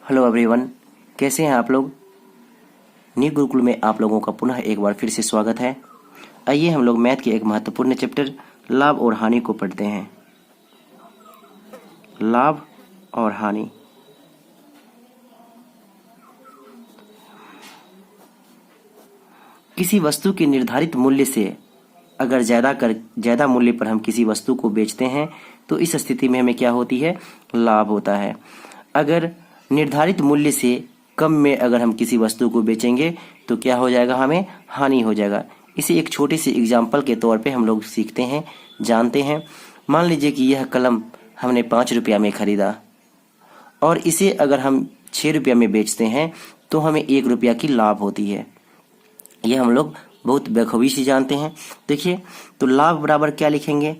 Hello everyone, कैसे हैं आप लोग। न्यू गुरुकुल में आप लोगों का पुनः एक बार फिर से स्वागत है। आइए हम लोग मैथ के एक महत्वपूर्ण चैप्टर लाभ और हानि को पढ़ते हैं। लाभ और हानि। किसी वस्तु के निर्धारित मूल्य से अगर ज्यादा मूल्य पर हम किसी वस्तु को बेचते हैं तो इस स्थिति में हमें क्या होती है, लाभ होता है। अगर निर्धारित मूल्य से कम में अगर हम किसी वस्तु को बेचेंगे तो क्या हो जाएगा, हमें हानि हो जाएगा। इसे एक छोटे से एग्जाम्पल के तौर पे हम लोग सीखते हैं, जानते हैं। मान लीजिए कि यह कलम हमने 5 रुपया में खरीदा और इसे अगर हम 6 रुपया में बेचते हैं तो हमें 1 रुपया की लाभ होती है। यह हम लोग बहुत बखूबी से जानते हैं। देखिए, तो लाभ बराबर क्या लिखेंगे,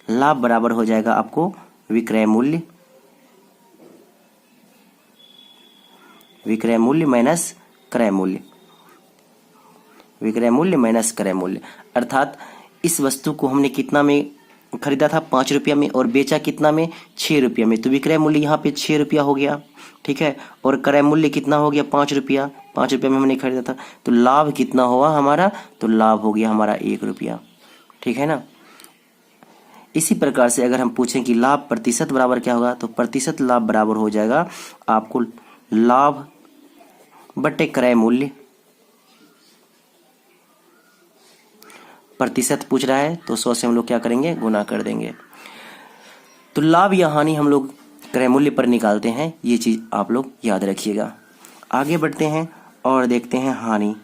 लाभ बराबर हो जाएगा आपको विक्रय मूल्य, विक्रय मूल्य माइनस क्रय मूल्य, विक्रय मूल्य माइनस क्रय मूल्य। अर्थात इस वस्तु को हमने कितना में खरीदा था, 5 रुपया में, और बेचा कितना में, 6 रुपया में। तो विक्रय मूल्य यहाँ पे 6 रुपया हो गया, ठीक है। और क्रय मूल्य कितना हो गया, 5 रुपया। 5 रुपया में हमने खरीदा था, तो लाभ कितना हुआ हमारा, तो लाभ हो गया हमारा 1 रुपया, ठीक है ना। इसी प्रकार से अगर हम पूछें कि लाभ प्रतिशत बराबर क्या होगा, तो प्रतिशत लाभ बराबर हो जाएगा आपको लाभ बटे क्रय मूल्य। प्रतिशत पूछ रहा है तो 100 से हम लोग क्या करेंगे, गुना कर देंगे। तो लाभ या हानि हम लोग क्रय मूल्य पर निकालते हैं, ये चीज आप लोग याद रखिएगा। आगे बढ़ते हैं और देखते हैं हानि।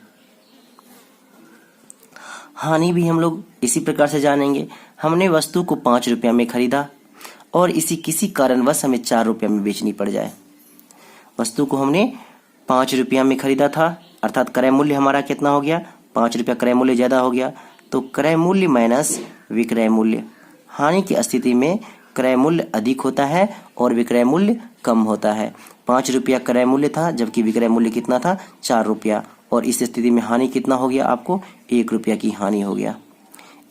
हानि भी हम लोग इसी प्रकार से जानेंगे। हमने वस्तु को 5 रुपया में खरीदा और इसी किसी कारणवश हमें 4 रुपया में बेचनी पड़ जाए। वस्तु को हमने 5 रुपया में खरीदा था, अर्थात क्रय मूल्य हमारा कितना हो गया, 5 रुपया क्रय मूल्य ज्यादा हो गया, तो क्रय मूल्य माइनस विक्रय मूल्य। हानि की स्थिति में क्रय मूल्य अधिक होता है और विक्रय मूल्य कम होता है। 5 रुपया क्रय मूल्य था जबकि विक्रय मूल्य कितना था, 4 रुपया, और इस स्थिति में हानि कितना हो गया, आपको 1 रुपया की हानि हो गया।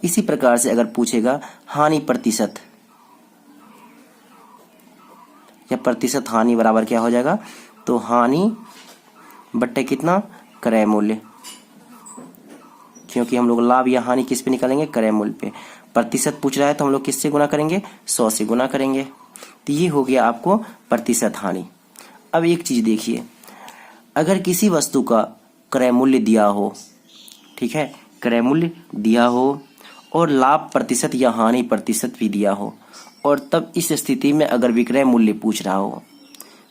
इसी प्रकार से अगर पूछेगा हानि प्रतिशत या प्रतिशत हानि बराबर क्या हो जाएगा, तो हानि बट्टे कितना, क्रय मूल्य, क्योंकि हम लोग लाभ या हानि किस पे निकालेंगे, क्रय मूल्य पे। प्रतिशत पूछ रहा है तो हम लोग किससे गुना करेंगे, 100 से गुना करेंगे। तो ये हो गया आपको प्रतिशत हानि। अब एक चीज देखिए, अगर किसी वस्तु का क्रय मूल्य दिया हो, ठीक है, क्रय मूल्य दिया हो और लाभ प्रतिशत या हानि प्रतिशत भी दिया हो, और तब इस स्थिति में अगर विक्रय मूल्य पूछ रहा हो,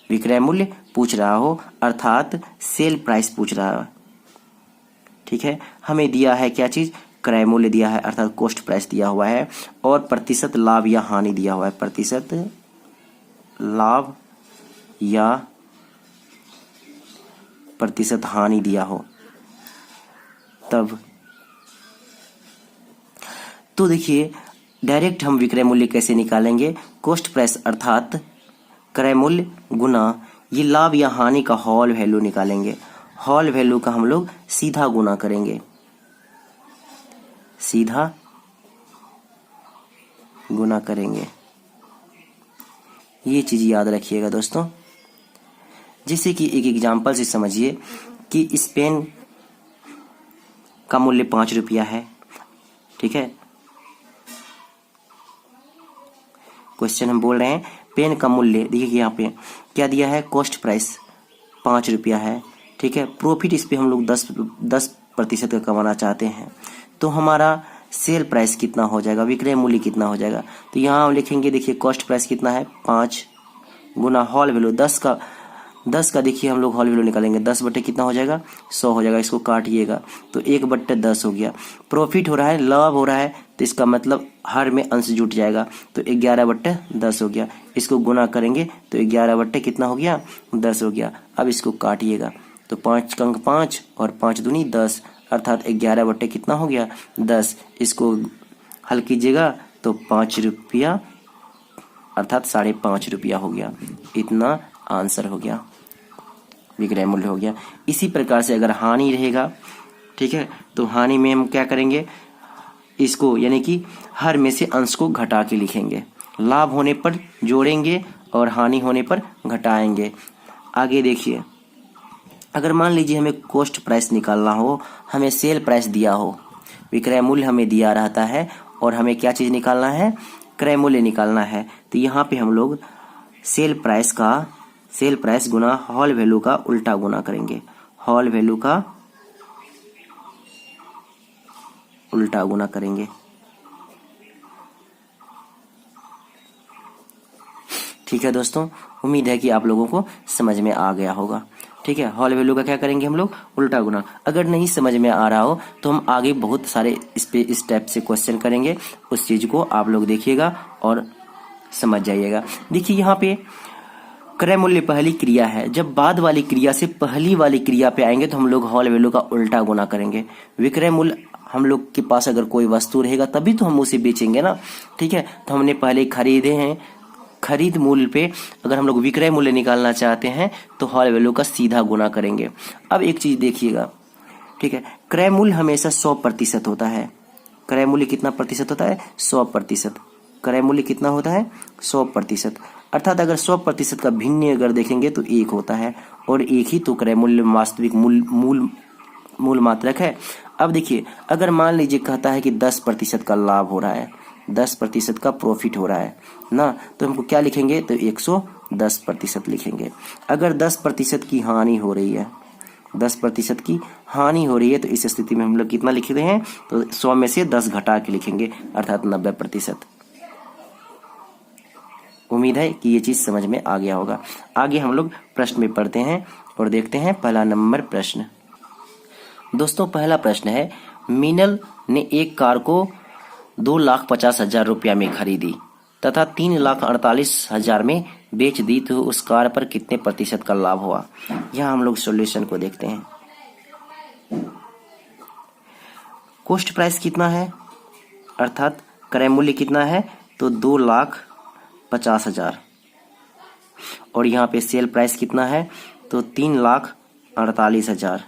विक्रय मूल्य पूछ रहा हो अर्थात सेल प्राइस पूछ रहा है, ठीक है। हमें दिया है क्या चीज, क्रय मूल्य दिया है अर्थात कॉस्ट प्राइस दिया हुआ है, और प्रतिशत लाभ या हानि दिया हुआ है, प्रतिशत लाभ या प्रतिशत हानि दिया हो, तब तो देखिए डायरेक्ट हम विक्रय मूल्य कैसे निकालेंगे, कॉस्ट प्राइस अर्थात क्रय मूल्य गुना ये लाभ या हानि का होल वैल्यू निकालेंगे। होल वैल्यू का हम लोग सीधा गुना करेंगे, सीधा गुना करेंगे। ये चीज याद रखिएगा दोस्तों। जैसे कि एक एग्जांपल से समझिए कि इस पेन का मूल्य 5 रुपया है, ठीक है। क्वेश्चन हम बोल रहे हैं पेन का मूल्य, देखिए यहाँ पे क्या दिया है, कॉस्ट प्राइस 5 रुपया है, ठीक है। प्रॉफिट इस पे हम लोग 10% का कमाना चाहते हैं, तो हमारा सेल प्राइस कितना हो जाएगा, विक्रय मूल्य कितना हो जाएगा। तो यहाँ हम लिखेंगे, देखिए कॉस्ट प्राइस कितना है 5 गुना होल वैल्यू 10 का देखिए हम लोग होल वैल्यू निकालेंगे, 10 बटे कितना हो जाएगा, 100 हो जाएगा। इसको काटिएगा तो 1/10 हो गया। प्रॉफिट हो रहा है, लाभ हो रहा है, तो इसका मतलब हर में अंश जुट जाएगा, तो 11/10 हो गया। इसको गुना करेंगे तो 11 बट्टे कितना हो गया, 10 हो गया। अब इसको काटिएगा तो 5 का अंक 5 और 5 दूनी 10, अर्थात 11 बट्टे कितना हो गया, 10। इसको हल कीजिएगा तो 5 रुपया अर्थात 5.5 रुपया हो गया। इतना आंसर हो गया, विक्रय मूल्य हो गया। इसी प्रकार से अगर हानि रहेगा, ठीक है, तो हानि में हम क्या करेंगे, इसको यानी कि हर में से अंश को घटा के लिखेंगे। लाभ होने पर जोड़ेंगे और हानि होने पर घटाएंगे। आगे देखिए, अगर मान लीजिए हमें कॉस्ट प्राइस निकालना हो, हमें सेल प्राइस दिया हो, विक्रय मूल्य हमें दिया रहता है और हमें क्या चीज़ निकालना है, क्रय मूल्य निकालना है। तो यहाँ पे हम लोग सेल प्राइस गुना हॉल वैल्यू का उल्टा गुना करेंगे, हॉल वैल्यू का उल्टा गुना करेंगे। ठीक है दोस्तों, उम्मीद है कि आप लोगों को समझ में आ गया होगा। ठीक है, हॉल वैल्यू का क्या करेंगे हम लोग, उल्टा गुना। अगर नहीं समझ में आ रहा हो तो हम आगे बहुत सारे इस टाइप से क्वेश्चन करेंगे, उस चीज को आप लोग देखिएगा और समझ जाइएगा। देखिए यहाँ पे क्रय मूल्य पहली क्रिया है, जब बाद वाली क्रिया से पहली वाली क्रिया पे आएंगे तो हम लोग हॉल वैल्यू का उल्टा गुना करेंगे। विक्रय मूल्य, हम लोग के पास अगर कोई वस्तु रहेगा तभी तो हम उसे बेचेंगे ना। ठीक है, तो हमने पहले खरीदे हैं, खरीद मूल्य पे अगर हम लोग विक्रय मूल्य निकालना चाहते हैं तो हॉल वैल्यू का सीधा गुना करेंगे। अब एक चीज देखिएगा, ठीक है, क्रय मूल्य हमेशा 100% होता है। क्रय मूल्य कितना प्रतिशत होता है, 100%। क्रय मूल्य कितना होता है, 100%। अर्थात अगर 100% का भिन्न अगर देखेंगे तो 1 होता है, और 1 ही तो क्रय मूल्य वास्तविक मूल मात्रक है। अब देखिए, अगर मान लीजिए कहता है कि 10% का लाभ हो रहा है, 10% का प्रॉफिट हो रहा है ना, तो हमको क्या लिखेंगे, तो 110% लिखेंगे। अगर 10% की हानि हो रही है, 10% की हानि हो रही है, तो इस स्थिति में हम लोग कितना लिखते हैं, तो 100 में से 10 घटा के लिखेंगे, अर्थात 90%। उम्मीद है कि ये चीज समझ में आ गया होगा। आगे हम लोग प्रश्न में पढ़ते हैं और देखते हैं पहला नंबर प्रश्न। दोस्तों पहला प्रश्न है, मीनल ने एक कार को 2,50,000 रुपया में खरीदी तथा 3,48,000 में बेच दी, तो उस कार पर कितने प्रतिशत का लाभ हुआ। यहाँ हम लोग सॉल्यूशन को देखते हैं। कॉस्ट प्राइस कितना है, अर्थात क्रय मूल्य कितना है, तो 2,50,000, और यहाँ पे सेल प्राइस कितना है, तो 3,48,000।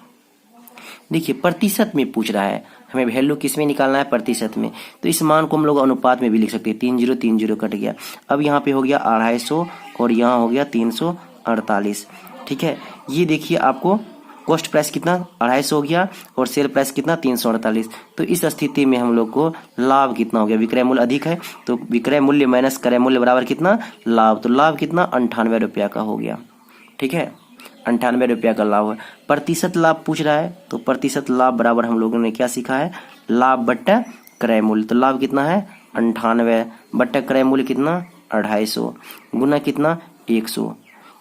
देखिए प्रतिशत में पूछ रहा है, हमें वैल्यू किस में निकालना है, प्रतिशत में। तो इस मान को हम लोग अनुपात में भी लिख सकते हैं, 30 कट गया। अब यहाँ पे हो गया 250 और यहाँ हो गया 348। ठीक है, ये देखिए आपको कॉस्ट प्राइस कितना 250 हो गया और सेल प्राइस कितना 348। तो इस स्थिति में हम लोग को लाभ कितना हो गया, विक्रय मूल्य अधिक है तो विक्रय मूल्य माइनस क्रय मूल्य बराबर कितना, लाभ। तो लाभ कितना 98 रुपया का हो गया। ठीक है, 98 रुपया का लाभ है। प्रतिशत लाभ पूछ रहा है, तो प्रतिशत लाभ बराबर हम लोगों ने क्या सीखा है, लाभ बट्टा क्रय मूल्य। तो लाभ कितना है 98 बट्टा क्रय मूल्य कितना 250 गुना कितना 100।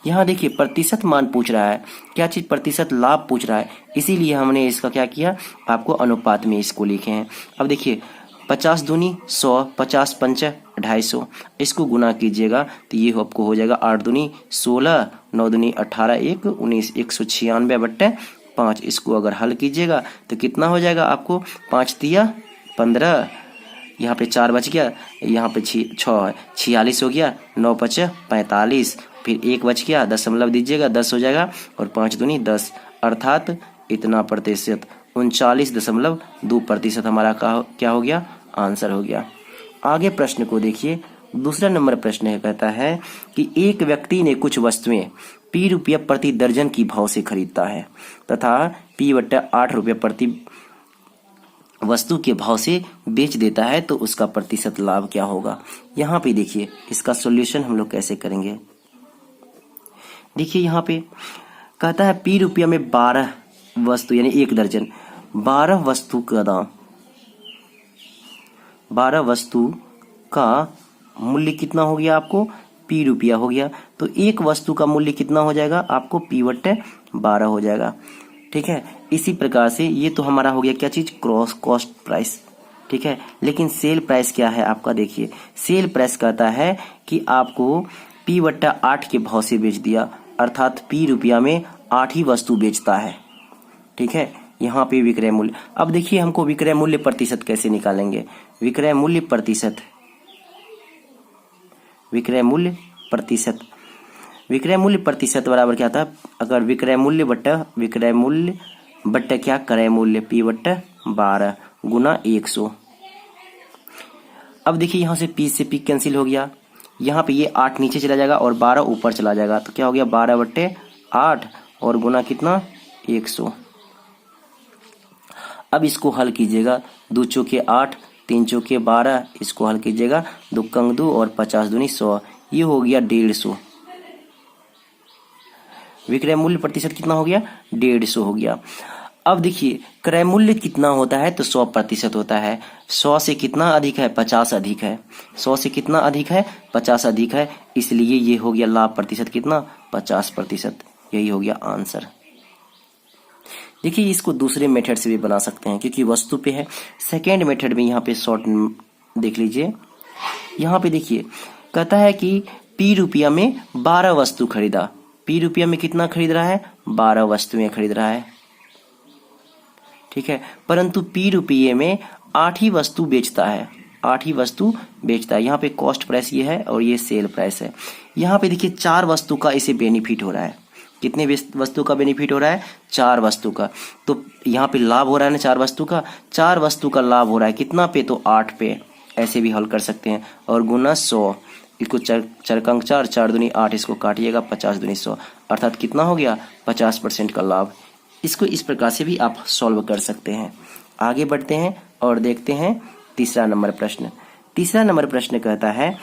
यहाँ देखिए प्रतिशत मान पूछ रहा है, क्या चीज, प्रतिशत लाभ पूछ रहा है, इसीलिए हमने इसका क्या किया, आपको अनुपात में इसको लिखे हैं। अब देखिए 50 दूनी 100, 50 पंचा 250, इसको गुना कीजिएगा तो ये आपको हो जाएगा 8 दूनी 16, 9 दूनी 18, 1 19, 196 बट्टे 5। इसको अगर हल कीजिएगा तो कितना हो जाएगा आपको, 5 तिया 15, यहाँ पे 4 बच गया, यहाँ पे 6 है 46 हो गया, 9 पचा 45, फिर 1 बच गया, दशमलव दीजिएगा 10 हो जाएगा, और 5 दूनी 10, अर्थात इतना प्रतिशत 39.2% हमारा क्या हो गया, आंसर हो गया। आगे प्रश्न को देखिए, दूसरा नंबर प्रश्न है, कहता है कि एक व्यक्ति ने कुछ वस्तुएं P प्रति दर्जन की भाव से खरीदता है तथा P/8 प्रति वस्तु के भाव से बेच देता है, तो उसका प्रतिशत लाभ क्या होगा। यहाँ पे देखिए इसका सॉल्यूशन हम लोग कैसे करेंगे। देखिए यहाँ पे कहता है P में 12 वस्तु यानी 1 दर्जन, 12 वस्तु का दाम, 12 वस्तु का मूल्य कितना हो गया आपको, P हो गया। तो एक वस्तु का मूल्य कितना हो जाएगा आपको, P/12 हो जाएगा। ठीक है, इसी प्रकार से ये तो हमारा हो गया क्या चीज, क्रॉस कॉस्ट प्राइस। ठीक है, लेकिन सेल प्राइस क्या है आपका, देखिए सेल प्राइस कहता है कि आपको P/8 के भाव से बेच दिया, अर्थात P में 8 ही वस्तु बेचता है। ठीक है, यहाँ पे विक्रय मूल्य। अब देखिए हमको विक्रय मूल्य प्रतिशत कैसे निकालेंगे, विक्रय मूल्य प्रतिशत, विक्रय मूल्य प्रतिशत, विक्रय मूल्य प्रतिशत बराबर क्या था, अगर विक्रय मूल्य बट्टा क्या क्रय मूल्य, P/12 गुना 100। अब देखिए यहाँ से P से P कैंसिल हो गया, यहाँ पे ये 8 नीचे चला जाएगा और 12 ऊपर चला जाएगा, तो क्या हो गया 12/8 और गुना कितना 100। अब इसको हल कीजिएगा, 2 चौके 8, 3 चौके 12, इसको हल कीजिएगा, 2 कंग 2 और 50 दूनी 100, ये हो गया 150। विक्रय मूल्य प्रतिशत कितना हो गया 150 हो गया। अब देखिए क्रय मूल्य कितना होता है, तो 100% होता है। 100 से कितना अधिक है 50 अधिक है, 100 से कितना अधिक है 50 अधिक है, इसलिए ये हो गया लाभ प्रतिशत कितना 50%। यही हो गया आंसर। देखिए इसको दूसरे मेथड से भी बना सकते हैं क्योंकि वस्तु पे है। सेकेंड मेथड में यहाँ पे शॉर्ट देख लीजिए, यहाँ पे देखिए कहता है कि P रुपया में 12 वस्तु खरीदा। P रुपया में कितना खरीद रहा है 12 वस्तुएं खरीद रहा है, ठीक है। परंतु P रुपये में 8 ही वस्तु बेचता है, 8 ही वस्तु बेचता है। यहाँ पे कॉस्ट प्राइस ये है और ये सेल प्राइस है। यहाँ पे देखिए 4 वस्तु का इसे बेनिफिट हो रहा है। कितने वस्तु का बेनिफिट हो रहा है 4 वस्तु का। तो यहाँ पे लाभ हो रहा है ना 4 वस्तु का, 4 वस्तु का लाभ हो रहा है कितना पे, तो 8 पे। ऐसे भी हल कर सकते हैं और गुना 100, इसको चरकंक 4, 4 दूनी 8, इसको काटिएगा 50 दूनी 100, अर्थात कितना हो गया 50% का लाभ। इसको इस प्रकार से भी आप सॉल्व कर सकते हैं। आगे बढ़ते हैं और देखते हैं तीसरा नंबर प्रश्न। तीसरा नंबर प्रश्न कहता है,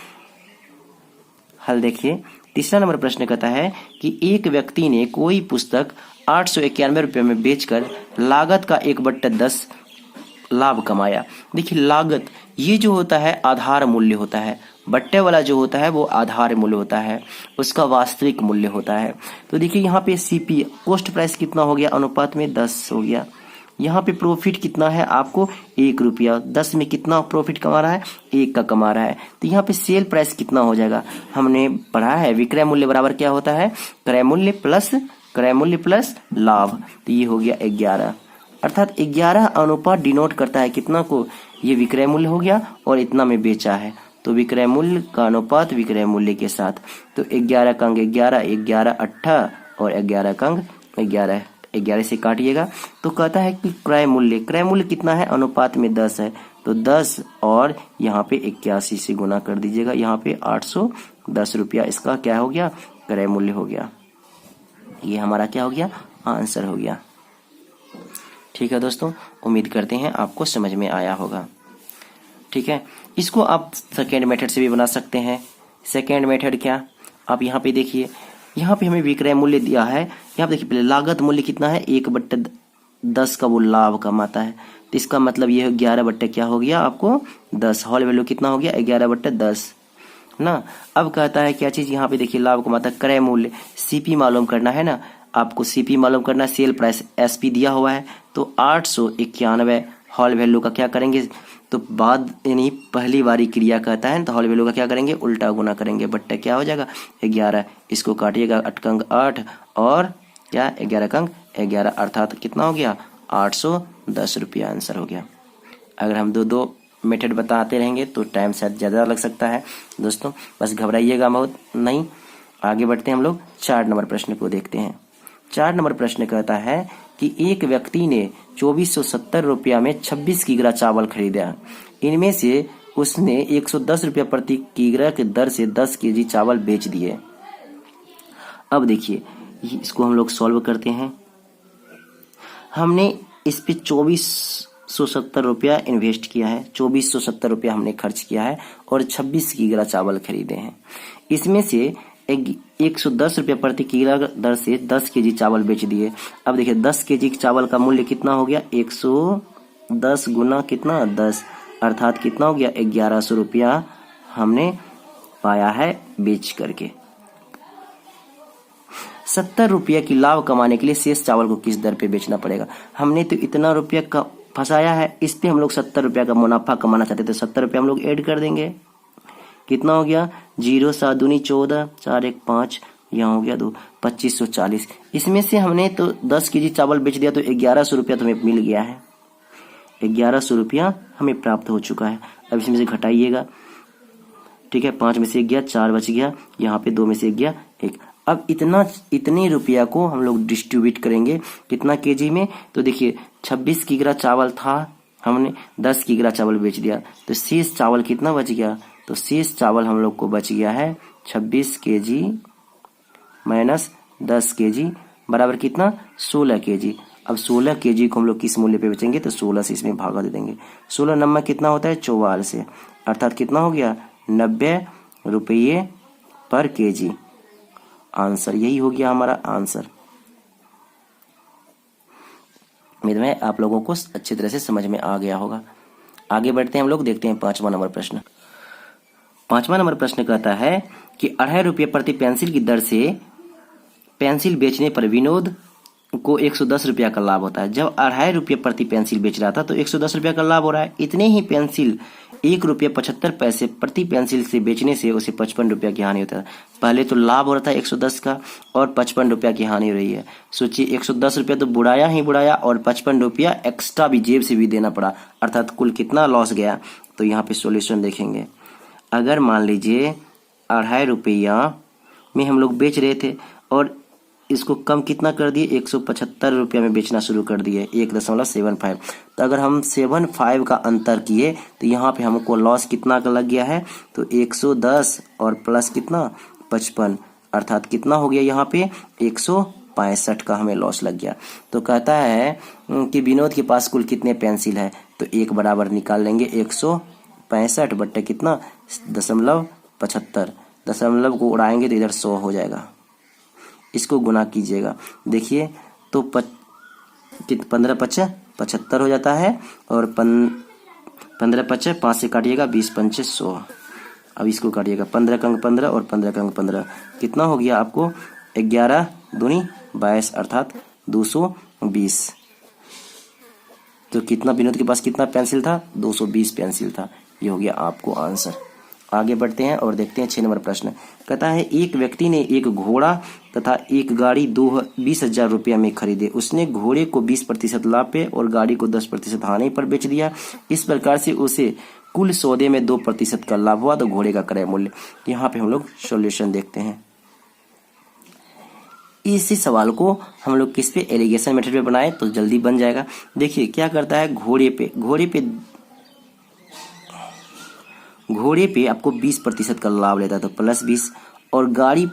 हल देखिए, तीसरा नंबर प्रश्न कहता है कि एक व्यक्ति ने कोई पुस्तक 891 रुपये में बेचकर लागत का 1/10 लाभ कमाया। देखिए लागत ये जो होता है आधार मूल्य होता है, बट्टे वाला जो होता है वो आधार मूल्य होता है, उसका वास्तविक मूल्य होता है। तो देखिए यहाँ पे सीपी कॉस्ट प्राइस कितना हो गया, अनुपात में 10 हो गया। यहाँ पे प्रॉफिट कितना है आपको 1 रुपया, 10 में कितना प्रॉफिट कमा रहा है 1 का कमा रहा है। तो यहाँ पे सेल प्राइस कितना हो जाएगा, हमने पढ़ा है विक्रय मूल्य बराबर क्या होता है क्रय मूल्य प्लस लाभ। तो ये हो गया 11, अर्थात 11 अनुपात डिनोट करता है कितना को, ये विक्रय मूल्य हो गया और इतना में बेचा है, तो विक्रय मूल्य का अनुपात विक्रय मूल्य के साथ। तो 11 का अंक 11, 11 8 और 11 का अंक 11, 11 से काटिएगा तो कहता है कि क्रय मूल्य कितना है अनुपात में 10 है, तो 10 और यहाँ पे 81 से गुना कर दीजिएगा, यहाँ पे 810 रुपया इसका क्या हो गया क्रय मूल्य हो गया। ये हमारा क्या हो गया आंसर हो गया। ठीक है दोस्तों, उम्मीद करते हैं आपको समझ में आया होगा। ठीक है, इसको आप सेकेंड मेथड से भी बना सकते हैं। सेकेंड मेथड क्या, आप यहाँ पे देखिए, यहाँ पे हमें विक्रय मूल्य दिया है, यहाँ पे देखिए पहले लागत मूल्य कितना है 1/10 का वो लाभ कमाता है, तो इसका मतलब ये 11 क्या हो गया आपको 10, होल वैल्यू कितना हो गया 11/10 ना। अब कहता है क्या चीज, यहाँ पे देखिए लाभ कमाता है क्रय मूल्य, सीपी मालूम करना है ना आपको, सीपी मालूम करना, सेल प्राइस एसपी दिया हुआ है, तो 891 हॉल वैल्यू का क्या करेंगे, तो बाद यानी पहली बारी क्रिया कहता है तो हॉल वैल्यू का क्या करेंगे उल्टा गुना करेंगे, बट्टा क्या हो जाएगा 11, इसको काटिएगा 8 का अंक 8 और क्या 11 का अंक 11, अर्थात कितना हो गया 810 रुपया आंसर हो गया। अगर हम दो मेथड बताते रहेंगे तो टाइम शायद ज़्यादा लग सकता है दोस्तों, बस घबराइएगा बहुत नहीं। आगे बढ़ते हैं हम लोग 4 नंबर प्रश्न को देखते हैं। 4 नंबर प्रश्न कहता है कि एक व्यक्ति ने 2470 रुपया में 26 किग्रा चावल खरीदा, इनमें से उसने 110 रुपया प्रति किग्रा के दर से 10 केजी चावल बेच दिए। अब देखिए इसको हम लोग सॉल्व करते हैं। हमने इस पे 2470 रुपया इन्वेस्ट किया है, 2470 रुपया हमने खर्च किया है और 26 किग्रा चावल खरीदे हैं। इसमें से 110 रुपया प्रति किग्रा दर से 10 केजी चावल बेच दिए। अब देखिए 10 केजी चावल का मूल्य कितना हो गया 110 गुना कितना 10, अर्थात कितना हो गया 1100 रुपया हमने पाया है बेच करके। 70 रुपया की लाभ कमाने के लिए शेष चावल को किस दर पे बेचना पड़ेगा। हमने तो इतना रुपया का फंसाया है, इस पे हम लोग 70 रुपया का मुनाफा कमाना चाहते थे, 70 रुपया हम लोग ऐड कर देंगे, कितना हो गया 0 7 दूनी 14, 4 1 5, यहाँ हो गया 2 2540। इसमें से हमने तो 10 केजी चावल बेच दिया तो 1100 रुपया तो हमें मिल गया है, 1100 रुपया हमें प्राप्त हो चुका है। अब इसमें से घटाइएगा, ठीक है, 5 में से 1 गया, 4 बच गया, यहाँ पे 2 में से 1 गया 1। अब इतने रुपया को हम लोग डिस्ट्रीब्यूट करेंगे कितना केजी में, तो देखिए 26 किग्रा चावल था, हमने 10 किग्रा चावल बेच दिया, तो शेष चावल कितना बच गया तो शेष चावल हम लोग को बच गया है 26 kg माइनस 10 kg बराबर कितना 16 kg। अब 16 kg को हम लोग किस मूल्य पे बेचेंगे, तो 16 से इसमें भागा दे देंगे। 16 नंबर कितना होता है 44 से, अर्थात कितना हो गया 90 रुपये पर kg। आंसर यही हो गया हमारा आंसर। उम्मीद है आप लोगों को अच्छी तरह से समझ में आ गया होगा। आगे बढ़ते हैं हम लोग, देखते हैं 5वां नंबर प्रश्न। 5वां नंबर प्रश्न कहता है कि 2.5 रुपये प्रति पेंसिल की दर से पेंसिल बेचने पर विनोद को 110 रुपया का लाभ होता है। जब 2.5 रुपये प्रति पेंसिल बेच रहा था तो 110 रुपया का लाभ हो रहा है। इतने ही पेंसिल 1 रुपये 75 पैसे प्रति पेंसिल से बेचने से उसे 55 रुपया की हानि होता है। पहले तो लाभ हो रहा था 110 का और 55 रुपया की हानि हो रही है। सोचिए 110 रुपया तो बुढ़ाया ही बुढ़ाया और 55 रुपया एक्स्ट्रा भी जेब से भी देना पड़ा, अर्थात कुल कितना लॉस गया। तो यहाँ पे सॉल्यूशन देखेंगे। अगर मान लीजिए 2.5 रुपया में हम लोग बेच रहे थे और इसको कम कितना कर दिए 175 रुपया में बेचना शुरू कर दिए 1.75। तो अगर हम 75 का अंतर किए तो यहाँ पे हमको लॉस कितना का लग गया है, तो 110 और प्लस कितना 55, अर्थात कितना हो गया यहाँ पे 165 का हमें लॉस लग गया। तो कहता है कि विनोद के पास कुल कितने पेंसिल है, तो एक बराबर निकाल लेंगे 165 बट्टे कितना 0.75, दशमलव को उड़ाएंगे तो इधर 100 हो जाएगा। इसको गुना कीजिएगा, देखिए तो 15 पचे 75 हो जाता है और 15 पचे 5 से काटिएगा 20 पंचे 100। अब इसको काटिएगा 15 का अंक 15 और 15 का अंक 15, कितना हो गया आपको 11 दूनी 22, अर्थात 220। तो कितना विनोद के पास कितना पेंसिल था 220 पेंसिल था। ये हो गया आपको आंसर। आगे बढ़ते हैं और देखते हैं 6 नंबर प्रश्न। कहता है एक व्यक्ति ने एक घोड़ा तथा एक गाड़ी 20,000 रुपया में खरीदे। उसने घोड़े को 20% लाभ पे और गाड़ी को 10% हानि पर बेच दिया। इस प्रकार से उसे कुल सौदे में 2% का लाभ हुआ। तो घोड़े का क्रय मूल्य, यहाँ पे हम लोग सॉल्यूशन देखते हैं। इसी सवाल को हम लोग किस पे एलिगेशन मेथड पे बनाए तो जल्दी बन जाएगा। देखिए क्या करता है, घोड़े पे आपको 20% का लाभ लेता है तो +20, और गाड़ी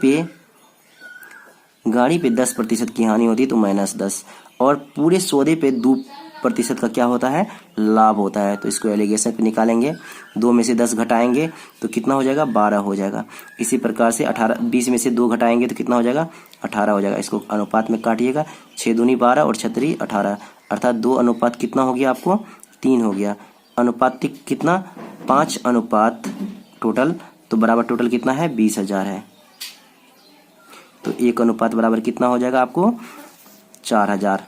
पे 10% की हानि होती है तो -10, और पूरे सौदे पे 2% का क्या होता है लाभ होता है। तो इसको एलिगेशन पे निकालेंगे, 2 में से 10 घटाएंगे तो कितना हो जाएगा 12 हो जाएगा। इसी प्रकार से 20 में से 2 घटाएंगे तो कितना हो जाएगा 18 हो जाएगा। इसको अनुपात में काटिएगा, 6 दूनी 12 और 6 3 18, अर्थात 2 अनुपात कितना हो गया आपको 3 हो गया। अनुपात कितना 5 अनुपात टोटल, तो बराबर टोटल कितना है 20,000 है। तो 1 अनुपात बराबर कितना हो जाएगा आपको 4000।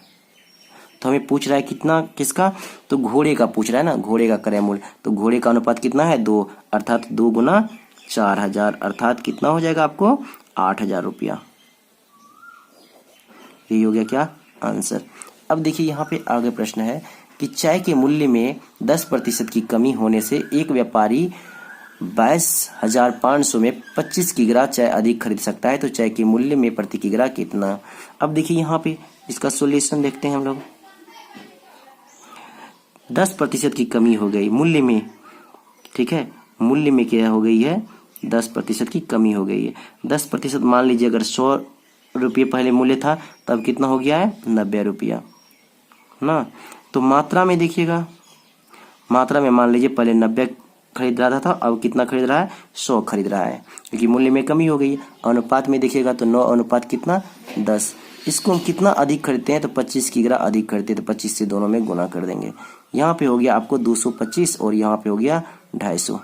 तो हमें पूछ रहा है कितना किसका, तो घोड़े का पूछ रहा है ना, घोड़े का क्रय मूल्य। तो घोड़े का अनुपात कितना है 2, अर्थात 2 गुना 4000, अर्थात कितना हो जाएगा आपको 8000 रुपया। यही हो गया क्या आंसर। अब देखिए यहाँ पे आगे प्रश्न है कि चाय के मूल्य में 10% की कमी होने से एक व्यापारी 22,500 में 25 किग्रा चाय अधिक खरीद सकता है। तो चाय के मूल्य में प्रति किग्रा कितना। अब देखिए यहाँ पे इसका सॉल्यूशन देखते हैं हम लोग। 10% की कमी हो गई मूल्य में, ठीक है, मूल्य में क्या हो गई है 10% की कमी हो गई है। 10% मान लीजिए अगर 100 रुपये पहले मूल्य था तब कितना हो गया है 90 रुपया ना। तो मात्रा में देखिएगा, मात्रा में मान लीजिए पहले 90 खरीद रहा था, अब कितना खरीद रहा है 100 खरीद रहा है, क्योंकि मूल्य में कमी हो गई है। अनुपात में देखिएगा तो 9 अनुपात कितना 10। इसको हम कितना अधिक खरीदते हैं तो 25 किग्रा अधिक खरीदते हैं, तो 25 से दोनों में गुना कर देंगे। यहाँ पे हो गया आपको 225 और यहाँ पे हो गया 250।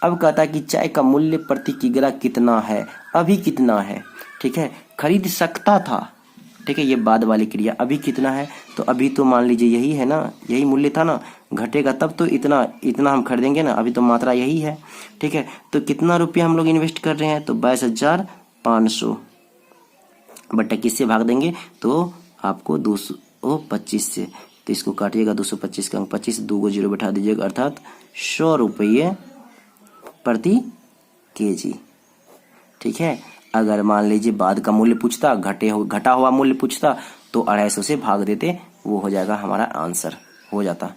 अब कहता है कि चाय का मूल्य प्रति किग्रा कितना है, अभी कितना है, ठीक है, खरीद सकता था, ठीक है, ये बाद वाली क्रिया। अभी कितना है, तो अभी तो मान लीजिए यही है ना, यही मूल्य था ना, घटेगा तब तो इतना हम खरीदेंगे ना, अभी तो मात्रा यही है, ठीक है। तो कितना रुपया हम लोग इन्वेस्ट कर रहे हैं, तो 22,500 बट्टा किससे भाग देंगे, तो आपको 225 से। तो इसको काटिएगा 225 का 25, 2 को 0 बैठा दीजिएगा, अर्थात 100 रुपये प्रति केजी, ठीक है। अगर मान लीजिए बाद का मूल्य पूछता, घटा हुआ मूल्य पूछता तो 250 से भाग देते, वो हो जाएगा हमारा आंसर हो जाता।